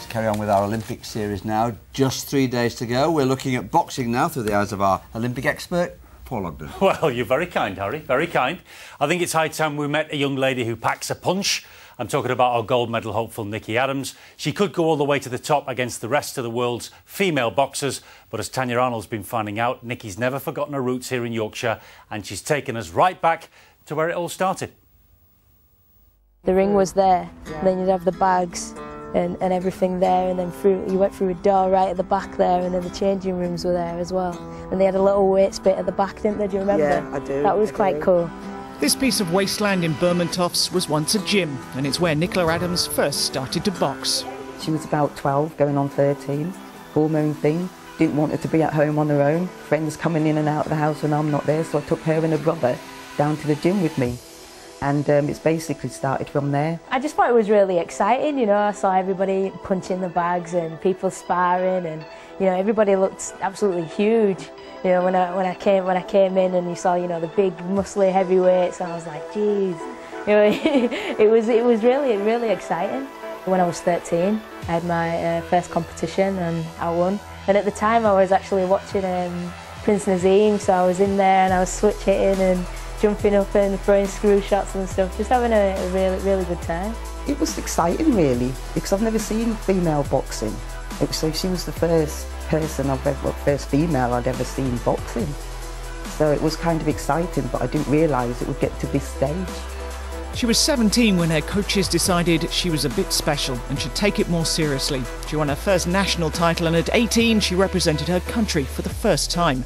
Let's carry on with our Olympic series now. Just 3 days to go. We're looking at boxing now through the eyes of our Olympic expert, Paul Ogden. Well, you're very kind, Harry, very kind. I think it's high time we met a young lady who packs a punch. I'm talking about our gold medal hopeful, Nikki Adams. She could go all the way to the top against the rest of the world's female boxers, but as Tanya Arnold's been finding out, Nikki's never forgotten her roots here in Yorkshire, and she's taken us right back to where it all started. The ring was there, and then you'd have the bags and everything there, and then you went through a door right at the back there, and then the changing rooms were there as well. And they had a little weights bit at the back, didn't they? Do you remember? Yeah, I do. That was quite cool. This piece of wasteland in Bermontofts was once a gym, and it's where Nicola Adams first started to box. She was about 12, going on 13, hormone thing. Didn't want her to be at home on her own. Friends coming in and out of the house when I'm not there, so I took her and her brother down to the gym with me. And it's basically started from there. I just thought it was really exciting, you know. I saw everybody punching the bags and people sparring, and you know, everybody looked absolutely huge. You know, when I came in and you saw, you know, the big muscly heavyweights, and I was like, geez, you know, it was really exciting. When I was 13, I had my first competition and I won. And at the time, I was actually watching Prince Nazim, so I was in there and I was switch hitting and jumping up and throwing screw shots and stuff, just having a really good time. It was exciting, really, because I've never seen female boxing. So she was the first person first female I'd ever seen boxing. So it was kind of exciting, but I didn't realise it would get to this stage. She was 17 when her coaches decided she was a bit special and should take it more seriously. She won her first national title, and at 18 she represented her country for the first time.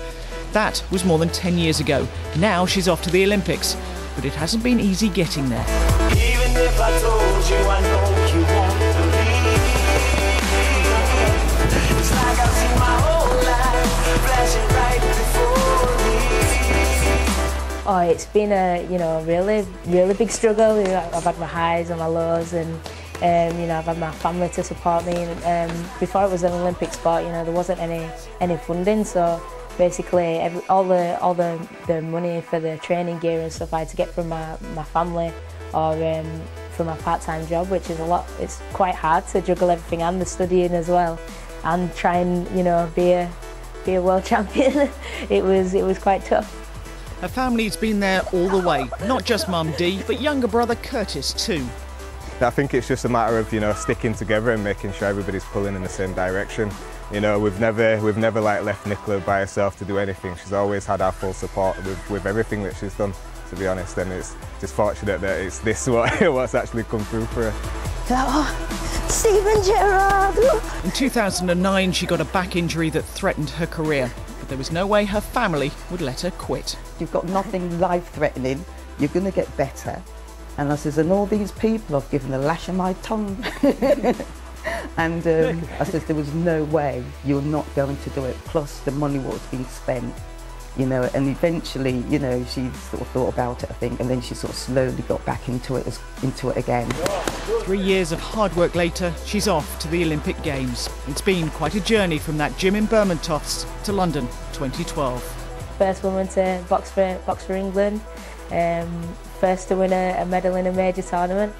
That was more than 10 years ago. Now she's off to the Olympics, but it hasn't been easy getting there. Even if I told you, I know you won't believe. It's like I've seen my whole life flashing right before me. Oh, it's been a, you know, really big struggle. You know, I've had my highs and my lows, and you know, I've had my family to support me. And before it was an Olympic sport, you know, there wasn't any funding, so basically all the money for the training gear and stuff I had to get from my family or from my part-time job, which is a lot. It's quite hard to juggle everything and the studying as well, and try and, you know, be a world champion. It was quite tough. Her family's been there all the way, not just Mum Dee, but younger brother Kurtis too. I think it's just a matter of, you know, sticking together and making sure everybody's pulling in the same direction. You know, we've never like left Nicola by herself to do anything. She's always had our full support with everything that she's done, to be honest, and it's just fortunate that it's this what's actually come through for her. Oh, Stephen Gerrard! In 2009 she got a back injury that threatened her career, but there was no way her family would let her quit. You've got nothing life-threatening, you're going to get better. And I says, and all these people I've given the lash of my tongue. And I said, there was no way you're not going to do it, plus the money was being spent, you know, and eventually, you know, she sort of thought about it, I think, and then she sort of slowly got back into it again. 3 years of hard work later, she's off to the Olympic Games. It's been quite a journey from that gym in Bermontofts to London 2012. First woman to box for England, first to win a medal in a major tournament.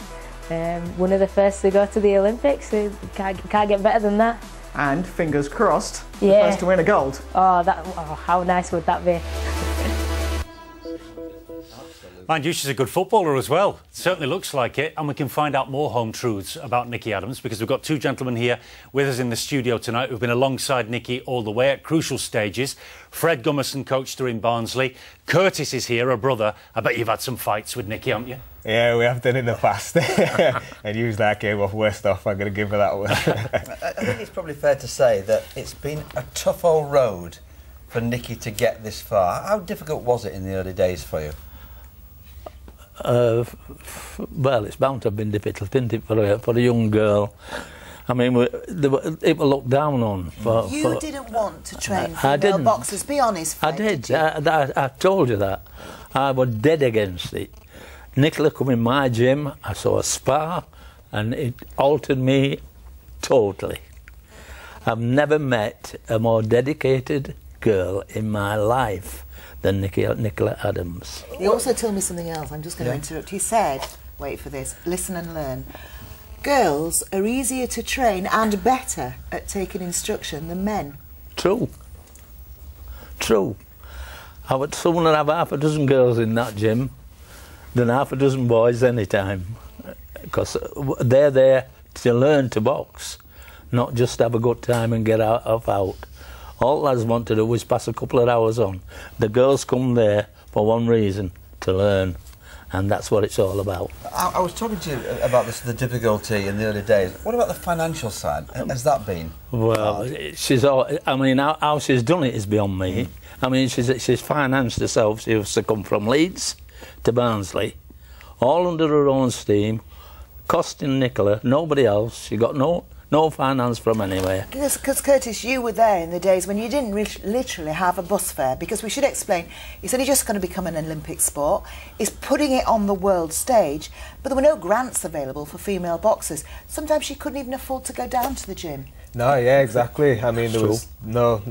One of the first to go to the Olympics, so you can't get better than that. And fingers crossed, yeah, the first to win a gold. Oh, how nice would that be? Mind you, she's a good footballer as well. Certainly looks like it. And we can find out more home truths about Nikki Adams, because we've got two gentlemen here with us in the studio tonight who've been alongside Nikki all the way at crucial stages. Fred Gummerson coached her in Barnsley. Kurtis is here, her brother. I bet you've had some fights with Nikki, haven't you? Yeah, we have done in the past. And usually I came off worst off. I'm going to give her that one. I think it's probably fair to say that it's been a tough old road for Nikki to get this far. How difficult was it in the early days for you? Well, it's bound to have been difficult, isn't it, for a young girl? I mean, it was looked down on. You didn't want to train female boxers, be honest, Fred, I did. I told you that. I was dead against it. Nicola come in my gym, I saw a spar, and it altered me totally. I've never met a more dedicated girl in my life than Nicola Adams. He also told me something else. I'm just going to interrupt. He said, wait for this, listen and learn. girls are easier to train and better at taking instruction than men. True. True. I would sooner have half a dozen girls in that gym than half a dozen boys any time, because they're there to learn to box, not just have a good time and get out. All lads want to do is pass a couple of hours on. The girls come there for one reason, to learn, and that's what it's all about. I was talking to you about the difficulty in the early days. What about the financial side? Has that been Well, hard? I mean, how she's done it is beyond me. I mean, she's financed herself. She used to come from Leeds to Barnsley, all under her own steam, costing Nicola, nobody else. She got no finance from anywhere. Because Kurtis, you were there in the days when you didn't literally have a bus fare, because we should explain, it's only just going to become an Olympic sport. It's putting it on the world stage, but there were no grants available for female boxers. Sometimes she couldn't even afford to go down to the gym. No, yeah, exactly. I mean, there was no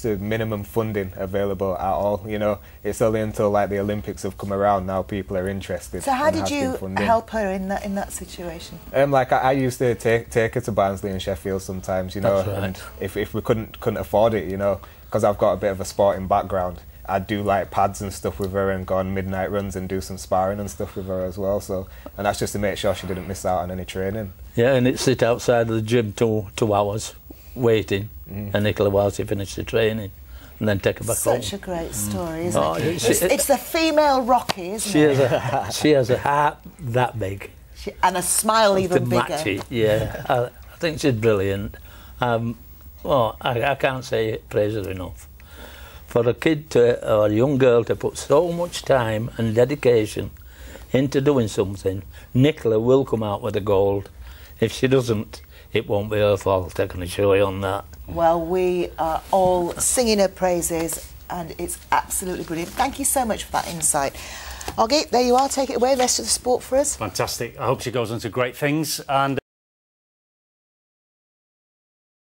minimum funding available at all. You know, it's only until like the Olympics have come around now people are interested. So how did you help her in that situation? Like I used to take her to Barnsley and Sheffield sometimes. You know, That's right. And if we couldn't afford it, you know, because I've got a bit of a sporting background, I'd do like pads and stuff with her and go on midnight runs and do some sparring and stuff with her as well. So, and that's just to make sure she didn't miss out on any training. Yeah, and it'd sit outside of the gym 2 hours waiting, and Nicola while she finished the training, and then take her back home. Such a great story, isn't it? It's the female Rocky, isn't it? She has a heart that big. And a smile even bigger. Match it, yeah. I think she's brilliant. Well, I can't say praise her enough. For a kid or a young girl to put so much time and dedication into doing something, Nicola will come out with the gold. If she doesn't, it won't be her fault, I can assure you on that. Well, we are all singing her praises, and it's absolutely brilliant. Thank you so much for that insight. Oggy, there you are, take it away, rest of the sport for us. Fantastic. I hope she goes on to great things. And